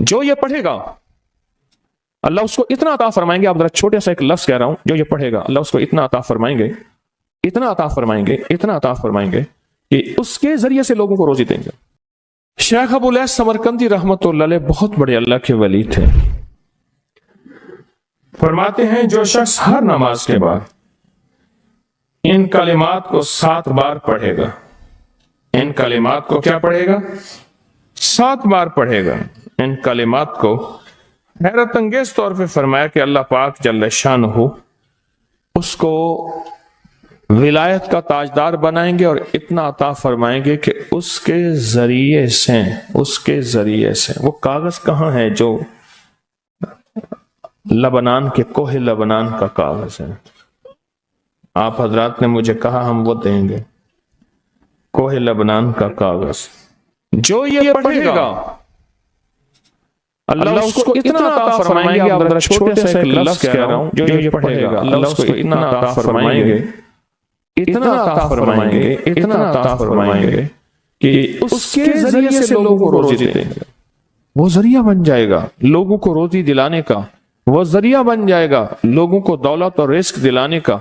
جو یہ پڑھے گا اللہ اس کو اتنا عطا فرمائیں گے. آپ ذرا چھوٹے سا ایک لفظ کہہ رہا ہوں, جو یہ پڑھے گا اللہ اس کو اتنا عطا فرمائیں گے, اتنا عطا فرمائیں گے, اتنا عطا فرمائیں گے کہ اس کے ذریعے سے لوگوں کو روزی دیں گے. شیخ ابو الیاس سمرقندی رحمت اللہ علیہ بہت بڑے اللہ کے ولی تھے. فرماتے ہیں جو شخص ہر نماز کے بعد ان کلمات کو 7 بار پڑھے گا, ان کلمات کو کیا پڑھے گا؟ 7 بار پڑھے گا. ان کلمات کو حیرت انگیز طور پہ فرمایا کہ اللہ پاک جل شانہ اس کو ولایت کا تاجدار بنائیں گے اور اتنا عطا فرمائیں گے کہ اس کے ذریعے سے وہ کاغذ کہاں ہے جو لبنان کے کوہ لبنان کا کاغذ ہے. آپ حضرات نے مجھے کہا ہم وہ دیں گے, کوہ لبنان کا کاغذ. جو یہ پڑھے گا اللہ اس کو اتنا عطا فرمائیں گے. آپ ذرا چھوٹے سے ایک لفظ کہہ رہا ہوں, جو یہ پڑھے گا اللہ اس کو اتنا عطا فرمائیں گے, اتنا عطا فرمائیں گے, اتنا عطا فرمائیں گے کہ اس کے ذریعے سے لوگوں کو روزی دیں گے. وہ ذریعہ بن جائے گا لوگوں کو روزی دلانے کا, وہ ذریعہ بن جائے گا لوگوں کو دولت اور رزق دلانے کا,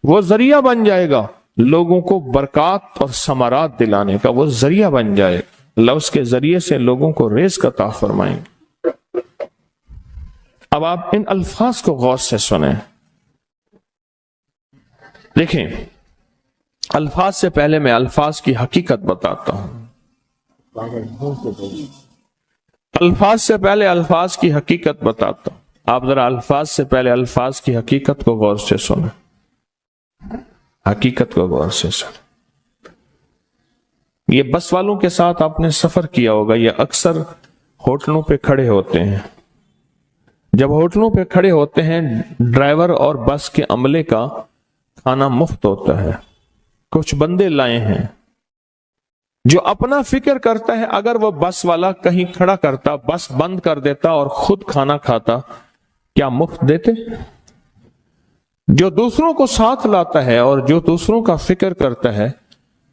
وہ ذریعہ بن جائے گا لوگوں کو برکات اور ثمرات دلانے کا, وہ ذریعہ بن جائے. اللہ اس کے ذریعے سے لوگوں کو رزق عطا فرمائیں گے. اب آپ ان الفاظ کو غور سے سنیں. دیکھیں, الفاظ سے پہلے میں الفاظ کی حقیقت بتاتا ہوں. الفاظ سے پہلے الفاظ کی حقیقت بتاتا ہوں. آپ ذرا الفاظ سے پہلے الفاظ کی حقیقت کو غور سے سنیں, حقیقت کو غور سے سنیں. یہ بس والوں کے ساتھ آپ نے سفر کیا ہوگا, یہ اکثر ہوٹلوں پہ کھڑے ہوتے ہیں. جب ہوٹلوں پہ کھڑے ہوتے ہیں ڈرائیور اور بس کے عملے کا کھانا مفت ہوتا ہے. کچھ بندے لائے ہیں جو اپنا فکر کرتا ہے اگر وہ بس والا کہیں کھڑا کرتا, بس بند کر دیتا اور خود کھانا کھاتا, کیا مفت دیتے؟ جو دوسروں کو ساتھ لاتا ہے اور جو دوسروں کا فکر کرتا ہے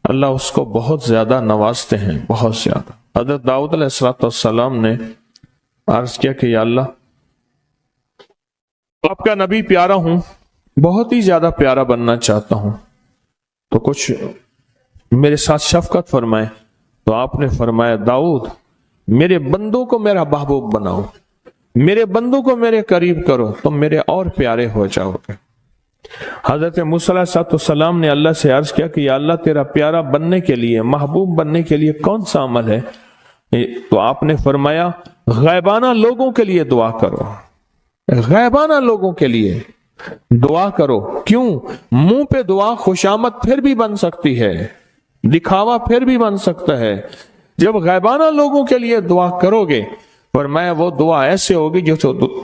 اللہ اس کو بہت زیادہ نوازتے ہیں, بہت زیادہ. حضرت داؤد علیہ السلام نے عرض کیا کہ یا اللہ آپ کا نبی پیارا ہوں, بہت ہی زیادہ پیارا بننا چاہتا ہوں, تو کچھ میرے ساتھ شفقت فرمائے. تو آپ نے فرمایا داؤد میرے بندوں کو میرا محبوب بناؤ, میرے بندوں کو میرے قریب کرو, تم میرے اور پیارے ہو جاؤ گے. حضرت موسیٰ علیہ السلام نے اللہ سے عرض کیا کہ یا اللہ تیرا پیارا بننے کے لیے, محبوب بننے کے لیے کون سا عمل ہے؟ تو آپ نے فرمایا غیبانہ لوگوں کے لیے دعا کرو, غیبانہ لوگوں کے لیے دعا کرو. کیوں؟ منہ پہ دعا خوشامد پھر بھی بن سکتی ہے, دکھاوا پھر بھی بن سکتا ہے. جب غیبانہ لوگوں کے لیے دعا کرو گے فرمایا وہ دعا ایسے ہوگی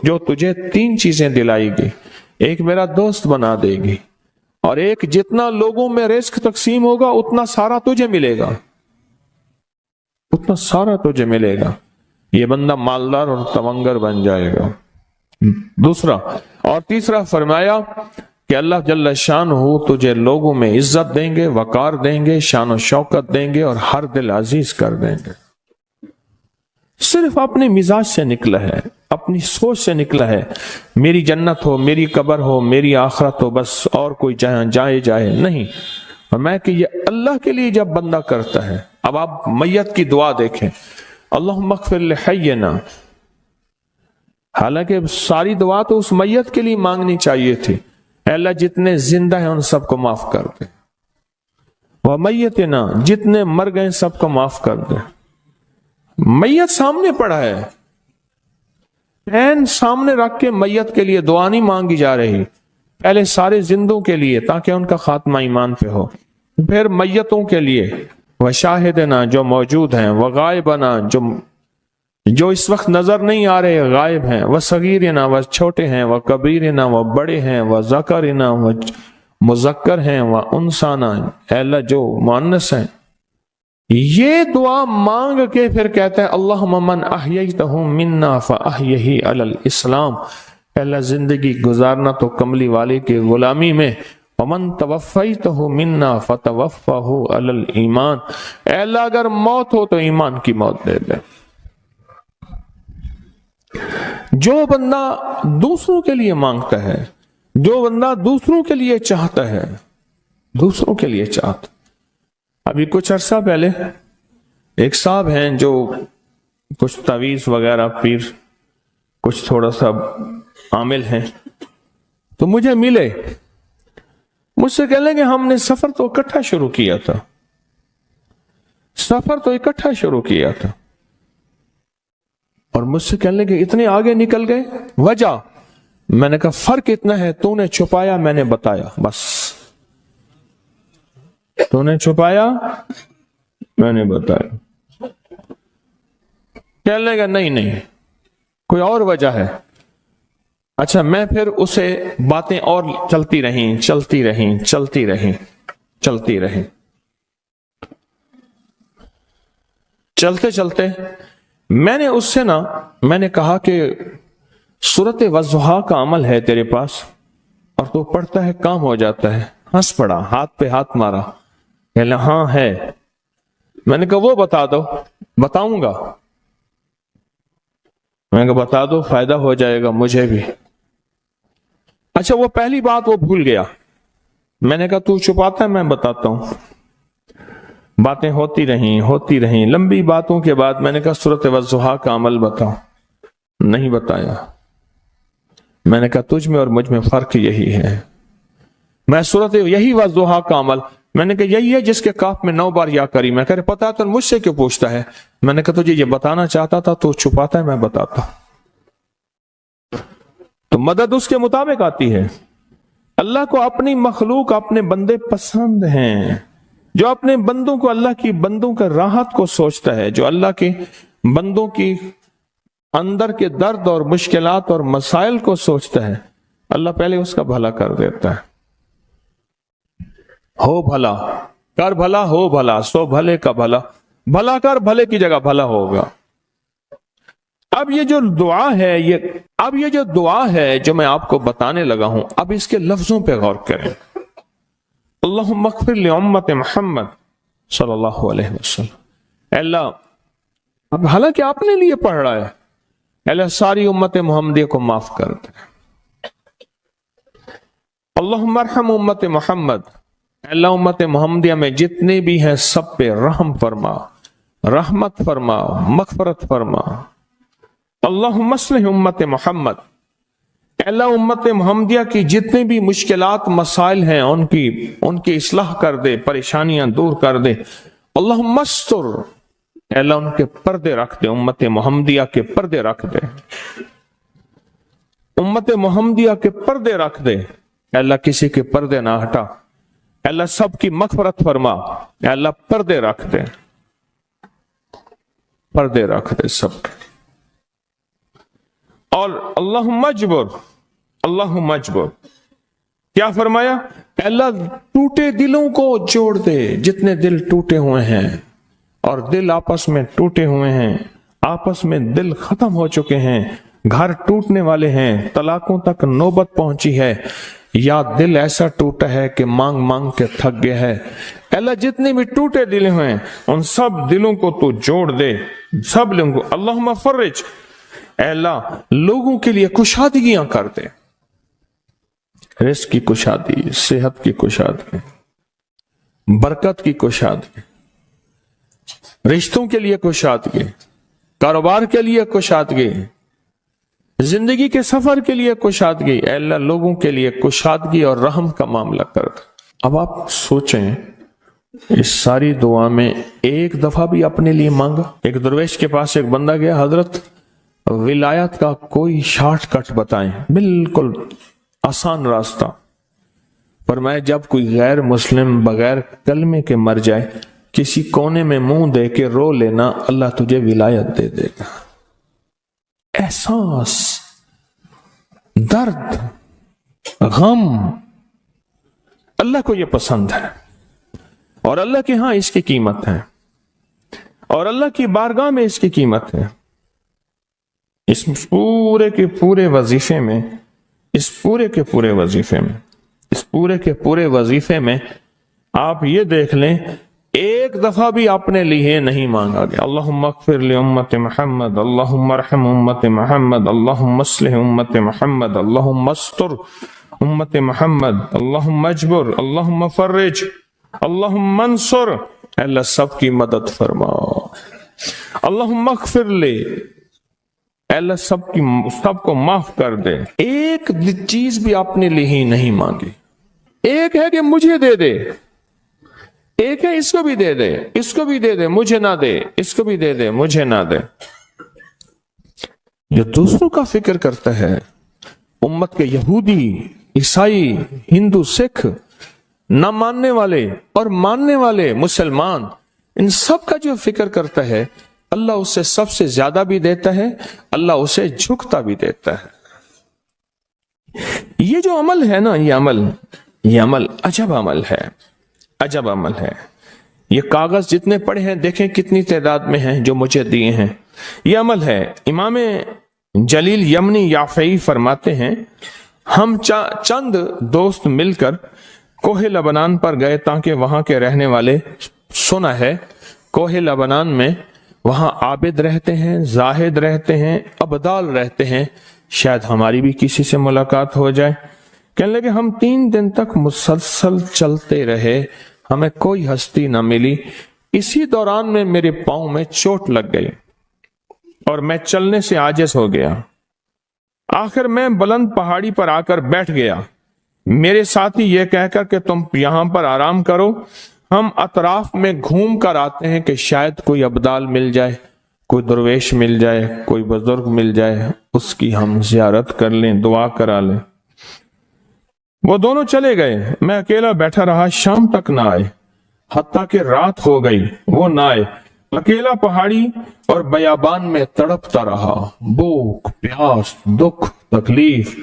جو تجھے 3 چیزیں دلائے گی. ایک میرا دوست بنا دے گی, اور ایک جتنا لوگوں میں رزق تقسیم ہوگا اتنا سارا تجھے ملے گا, اتنا سارا تجھے ملے گا. یہ بندہ مالدار اور تونگر بن جائے گا. دوسرا اور تیسرا فرمایا کہ اللہ جل شانہ تجھے لوگوں میں عزت دیں گے, وقار دیں گے, شان و شوکت دیں گے اور ہر دل عزیز کر دیں گے. صرف اپنے مزاج سے نکلا ہے, اپنی سوچ سے نکلا ہے, میری جنت ہو, میری قبر ہو, میری آخرت ہو, بس اور کوئی جائے نہیں. فرمایا کہ یہ اللہ کے لیے جب بندہ کرتا ہے. اب آپ میت کی دعا دیکھیں, اللہم اغفر لحینا, حالانکہ ساری دعا تو اس میت کے لیے مانگنی چاہیے تھی, اے اللہ جتنے زندہ ہیں ان سب کو معاف کر دے, ومیتنا جتنے مر گئے سب کو معاف کر دے. میت سامنے پڑا ہے, عین سامنے رکھ کے میت کے لیے دعا نہیں مانگی جا رہی, پہلے سارے زندوں کے لیے تاکہ ان کا خاتمہ ایمان پہ ہو, پھر میتوں کے لیے, وشاہدنا جو موجود ہیں, وغائبنا جو اس وقت نظر نہیں آ رہے غائب ہیں, وصغیرنا وہ چھوٹے ہیں, وکبیرنا وہ بڑے ہیں, وذکرنا وہ مذکر ہیں, وانثانا اے اللہ جو مؤنث ہیں. یہ دعا مانگ کے پھر کہتا ہے اللہم من احییتہ منا فاحیہ علی الاسلام, اے اللہ زندگی گزارنا تو کملی والے کی غلامی میں, ومن توفیتہ منا فتوفہ علی الایمان, اے اللہ اگر موت ہو تو ایمان کی موت دے دے. جو بندہ دوسروں کے لیے مانگتا ہے، جو بندہ دوسروں کے لیے چاہتا ہے، دوسروں کے لیے چاہتا. ابھی کچھ عرصہ پہلے ایک صاحب ہیں جو کچھ تعویذ وغیرہ پیر کچھ تھوڑا سا عامل ہیں، تو مجھے ملے، مجھ سے کہنے لگے ہم نے سفر تو اکٹھا شروع کیا تھا، سفر تو اکٹھا شروع کیا تھا، اور مجھ سے کہنے لگے اتنے آگے نکل گئے، وجہ؟ میں نے کہا فرق اتنا ہے، تو نے چھپایا میں نے بتایا، بس تو نے چھپایا میں نے بتایا. کہنے لگا نہیں کوئی اور وجہ ہے. اچھا، میں پھر اسے باتیں اور چلتی رہیں. چلتے میں نے اس سے میں نے کہا کہ سورت والضحیٰ کا عمل ہے تیرے پاس اور تو پڑھتا ہے کام ہو جاتا ہے. ہنس پڑا، ہاتھ پہ ہاتھ مارا، کہنا ہاں ہے. میں نے کہا وہ بتا دو. بتاؤں گا. میں نے کہا بتا دو، فائدہ ہو جائے گا مجھے بھی. اچھا، وہ پہلی بات وہ بھول گیا. میں نے کہا تو چھپاتا ہے میں بتاتا ہوں. باتیں ہوتی رہیں لمبی باتوں کے بعد میں نے کہا سورۃ والضحیٰ کا عمل بتاؤ. نہیں بتایا. میں نے کہا تجھ میں اور مجھ میں فرق یہی ہے. میں سورۃ یہی والضحیٰ کا عمل، میں نے کہا یہی ہے جس کے کاف میں 9 بار یا کری. میں کہہ رہے پتا تو مجھ سے کیوں پوچھتا ہے؟ میں نے کہا تجھے یہ بتانا چاہتا تھا تو چھپاتا ہے میں بتاتا. تو مدد اس کے مطابق آتی ہے. اللہ کو اپنی مخلوق اپنے بندے پسند ہیں. جو اپنے بندوں کو، اللہ کی بندوں کا راحت کو سوچتا ہے، جو اللہ کے بندوں کی اندر کے درد اور مشکلات اور مسائل کو سوچتا ہے، اللہ پہلے اس کا بھلا کر دیتا ہے. ہو بھلا کر بھلا، ہو بھلا سو بھلے کا بھلا، بھلا کر بھلے کی جگہ بھلا ہوگا. اب یہ جو دعا ہے جو میں آپ کو بتانے لگا ہوں، اب اس کے لفظوں پہ غور کریں. اللہم اغفر لامت محمد صلی اللہ علیہ وسلم. اے اللہ، اب حالانکہ آپ نے لیے پڑھ رہا ہے، اے اللہ ساری امت محمدیہ کو معاف کر دے. اللہم ارحم امت محمد، اے اللہ امت محمدیہ میں جتنے بھی ہیں سب پہ رحم فرما، رحمت فرما، مغفرت فرما. اللہم اصلح امت محمد، اے اللہ امت محمدیہ کی جتنے بھی مشکلات مسائل ہیں ان کی اصلاح کر دے، پریشانیاں دور کر دے. اللہم استر، اے اللہ ان کے پردے رکھ دے، امت محمدیہ کے پردے رکھ دے، امت محمدیہ کے پردے رکھ دے. اے اللہ کسی کے پردے نہ ہٹا. اے اللہ سب کی مغفرت فرما. اے اللہ پردے رکھ دے، پردے رکھ دے سب کے. اور اللہم اجبر، کیا فرمایا؟ اے اللہ ٹوٹے دلوں کو جوڑ دے، جتنے دل ٹوٹے ہوئے ہیں اور دل آپس میں ٹوٹے ہوئے ہیں، آپس میں دل ختم ہو چکے ہیں، گھر ٹوٹنے والے ہیں، طلاقوں تک نوبت پہنچی ہے، یا دل ایسا ٹوٹا ہے کہ مانگ مانگ کے تھک گیا ہے. اے اللہ جتنے بھی ٹوٹے دل ہیں ان سب دلوں کو تو جوڑ دے، سب لوگوں کو. اللہم فرج، اے اللہ لوگوں کے لیے کشادگیاں کر دے، رزق کی کشادگی، صحت کی کشادگی، برکت کی کشادگی، رشتوں کے لیے کشادگی، کاروبار کے لیے کشادگی، زندگی کے سفر کے لیے کشادگی. اے اللہ لوگوں کے لیے کشادگی اور رحم کا معاملہ کر دے. اب آپ سوچیں اس ساری دعا میں ایک دفعہ بھی اپنے لیے مانگا؟ ایک درویش کے پاس ایک بندہ گیا، حضرت ولایت کا کوئی شارٹ کٹ بتائیں، بالکل آسان راستہ. فرمایا جب کوئی غیر مسلم بغیر کلمے کے مر جائے، کسی کونے میں منہ دے کے رو لینا، اللہ تجھے ولایت دے دے گا. احساس، درد، غم، اللہ کو یہ پسند ہے اور اللہ کے ہاں اس کی قیمت ہے اور اللہ کی بارگاہ میں اس کی قیمت ہے. اس پورے کے پورے وظیفے میں آپ یہ دیکھ لیں ایک دفعہ بھی اپنے لیے نہیں مانگا گیا اللہم اغفر لی امت محمد، اللہم ارحم امت محمد، اللہم اصلح امت محمد، اللہم استر امت محمد، اللہم اجبر، اللہم فرج، اللہم منصر، اللہ سب کی مدد فرما، اللہم اغفر لی، اللہ سب کو معاف کر دے۔ ایک چیز بھی اپنے لیے ہی نہیں مانگی۔ ایک ہے کہ مجھے دے دے، ایک ہے اس کو بھی دے دے، اس کو بھی دے دے، مجھے نہ دے، اس کو بھی دے دے، مجھے نہ دے۔ جو دوسروں کا فکر کرتا ہے، امت کے یہودی، عیسائی، ہندو، سکھ، نہ ماننے والے اور ماننے والے مسلمان، ان سب کا جو فکر کرتا ہے، اللہ اسے سب سے زیادہ بھی دیتا ہے، اللہ اسے جھکتا بھی دیتا ہے۔ یہ جو عمل ہے نا، یہ عمل عجب عمل ہے، عجب عمل ہے۔ یہ کاغذ جتنے پڑے ہیں دیکھیں کتنی تعداد میں ہیں جو مجھے دیے ہیں، یہ عمل ہے۔ امام جلیل یمنی یافعی فرماتے ہیں، ہم چند دوست مل کر کوہ لبنان پر گئے تاکہ وہاں کے رہنے والے، سنا ہے کوہ لبنان میں وہاں عابد رہتے ہیں، زاہد رہتے ہیں، ابدال رہتے ہیں، شاید ہماری بھی کسی سے ملاقات ہو جائے۔ کہنے لگے ہم 3 دن تک مسلسل چلتے رہے، ہمیں کوئی ہستی نہ ملی۔ اسی دوران میں میرے پاؤں میں چوٹ لگ گئی اور میں چلنے سے عاجز ہو گیا۔ آخر میں بلند پہاڑی پر آ کر بیٹھ گیا۔ میرے ساتھی یہ کہہ کر کہ تم یہاں پر آرام کرو، ہم اطراف میں گھوم کر آتے ہیں کہ شاید کوئی ابدال مل جائے، کوئی درویش مل جائے، کوئی بزرگ مل جائے، اس کی ہم زیارت کر لیں، دعا کرا لیں۔ وہ دونوں چلے گئے، میں اکیلا بیٹھا رہا، شام تک نہ آئے، حتیٰ کہ رات ہو گئی، وہ نہ آئے۔ اکیلا پہاڑی اور بیابان میں تڑپتا رہا، بھوک، پیاس، دکھ، تکلیف،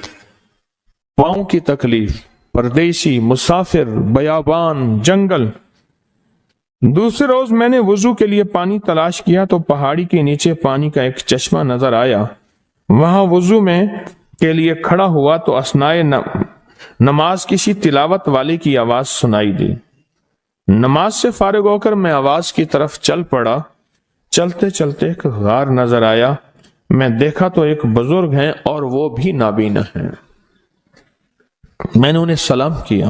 پاؤں کی تکلیف، پردیسی، مسافر، بیابان، جنگل۔ دوسرے روز میں نے وضو کے لیے پانی تلاش کیا تو پہاڑی کے نیچے پانی کا ایک چشمہ نظر آیا۔ وہاں وضو میں کے لیے کھڑا ہوا تو اثنائے نماز کسی تلاوت والے کی آواز سنائی دی۔ نماز سے فارغ ہو کر میں آواز کی طرف چل پڑا۔ چلتے چلتے ایک غار نظر آیا، میں دیکھا تو ایک بزرگ ہیں اور وہ بھی نابینا ہیں۔ میں نے انہیں سلام کیا،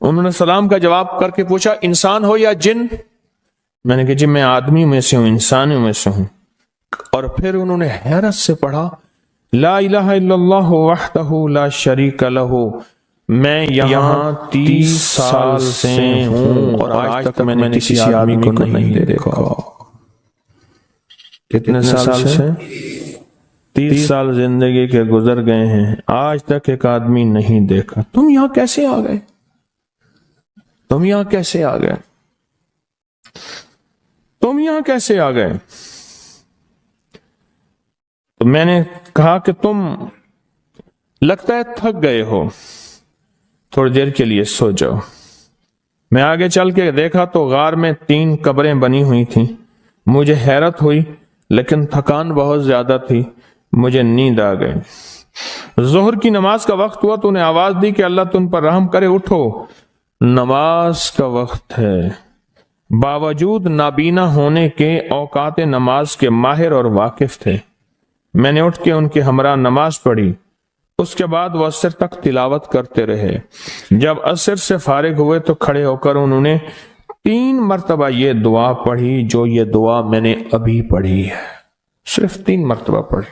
انہوں نے سلام کا جواب کر کے پوچھا انسان ہو یا جن؟ میں نے کہا جی میں آدمی میں سے ہوں، انسانوں میں سے ہوں۔ اور پھر انہوں نے حیرت سے پڑھا لا الہ الا اللہ وحدہ لا شریک لہ، میں یہاں 30 سال سے ہوں اور آج تک میں نے کسی آدمی کو نہیں دیکھا۔ کتنے سال سے؟ 30 سال زندگی کے گزر گئے ہیں، آج تک ایک آدمی نہیں دیکھا۔ تم یہاں کیسے آ گئے؟ تم یہاں کیسے آ گئے؟ تم یہاں کیسے آ گئے؟ تو میں نے کہا کہ تم لگتا ہے تھک گئے ہو، تھوڑی دیر کے لیے سو جاؤ۔ میں آگے چل کے دیکھا تو غار میں 3 قبریں بنی ہوئی تھیں۔ مجھے حیرت ہوئی لیکن تھکان بہت زیادہ تھی، مجھے نیند آ گئی۔ ظہر کی نماز کا وقت ہوا تو انہیں آواز دی کہ اللہ تم پر رحم کرے، اٹھو نماز کا وقت ہے۔ باوجود نابینا ہونے کے اوقات نماز کے ماہر اور واقف تھے۔ میں نے اٹھ کے ان کے ہمراہ نماز پڑھی، اس کے بعد وہ عصر تک تلاوت کرتے رہے۔ جب عصر سے فارغ ہوئے تو کھڑے ہو کر انہوں نے 3 مرتبہ یہ دعا پڑھی جو یہ دعا میں نے ابھی پڑھی ہے، صرف 3 مرتبہ پڑھی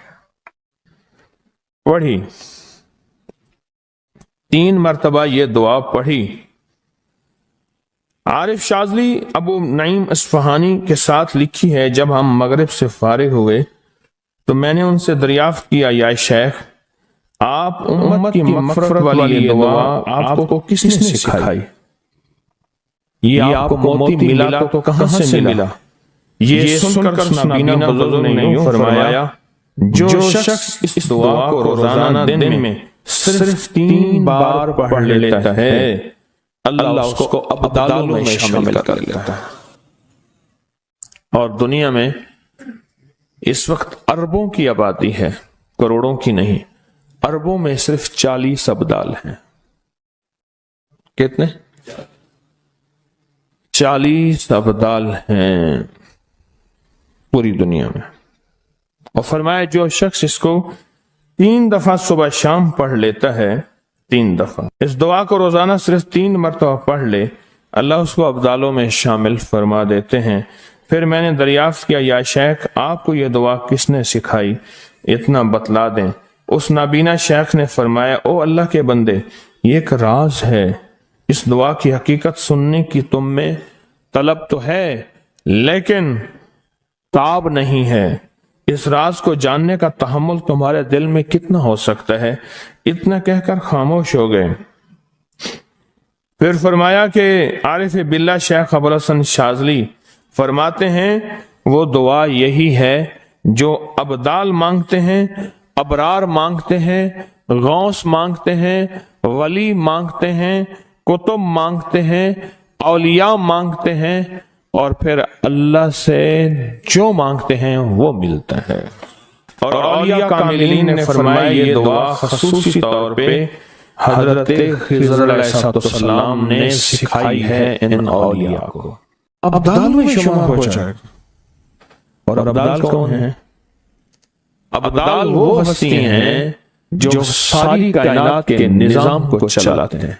3 مرتبہ یہ دعا پڑھی۔ عارف شاذلی ابو نعیم اصفہانی کے ساتھ لکھی ہے، جب ہم مغرب سے فارغ ہوئے تو میں نے ان سے دریافت کیا یا شیخ آپ امت کی مغفرت والی یہ دعا آپ کو کس نے سکھائی؟ یہ آپ کو موتی ملا تو کہاں سے ملا؟ یہ سن کر نابینا بزرگ نے یوں فرمایا جو شخص اس دعا کو روزانہ دن میں صرف 3 بار پڑھ لیتا ہے اللہ اس کو ابدالوں میں شامل کر لیتا ہے۔ اور دنیا میں اس وقت اربوں کی آبادی ہے، کروڑوں کی نہیں، اربوں میں صرف 40 ابدال ہیں۔ کتنے؟ 40 ابدال ہیں پوری دنیا میں. اور فرمایا جو شخص اس کو 3 دفعہ صبح شام پڑھ لیتا ہے، 3 دفعہ اس دعا کو روزانہ صرف 3 مرتبہ پڑھ لے، اللہ اس کو ابدالوں میں شامل فرما دیتے ہیں. پھر میں نے دریافت کیا یا شیخ آپ کو یہ دعا کس نے سکھائی، اتنا بتلا دیں. اس نابینا شیخ نے فرمایا او اللہ کے بندے، یہ ایک راز ہے، اس دعا کی حقیقت سننے کی تم میں طلب تو ہے لیکن تاب نہیں ہے. اس راز کو جاننے کا تحمل تمہارے دل میں کتنا ہو سکتا ہے؟ اتنا کہہ کر خاموش ہو گئے. پھر فرمایا کہ عارف باللہ شیخ ابوالحسن شاذلی فرماتے ہیں وہ دعا یہی ہے جو ابدال مانگتے ہیں، ابرار مانگتے ہیں، غوث مانگتے ہیں، ولی مانگتے ہیں، کتب مانگتے ہیں، اولیاء مانگتے ہیں، اور پھر اللہ سے جو مانگتے ہیں وہ ملتا ہے. اور اولیاء کاملین نے فرمایا یہ دعا خصوصی طور پہ حضرت خضر علیہ السلام نے سکھائی ہے ان اولیاء کو. ابدال میں شمار ہو جائے. اور ابدال کون ہیں؟ ابدال وہ ہستی ہیں جو ساری کائنات کے نظام کو چلاتے ہیں.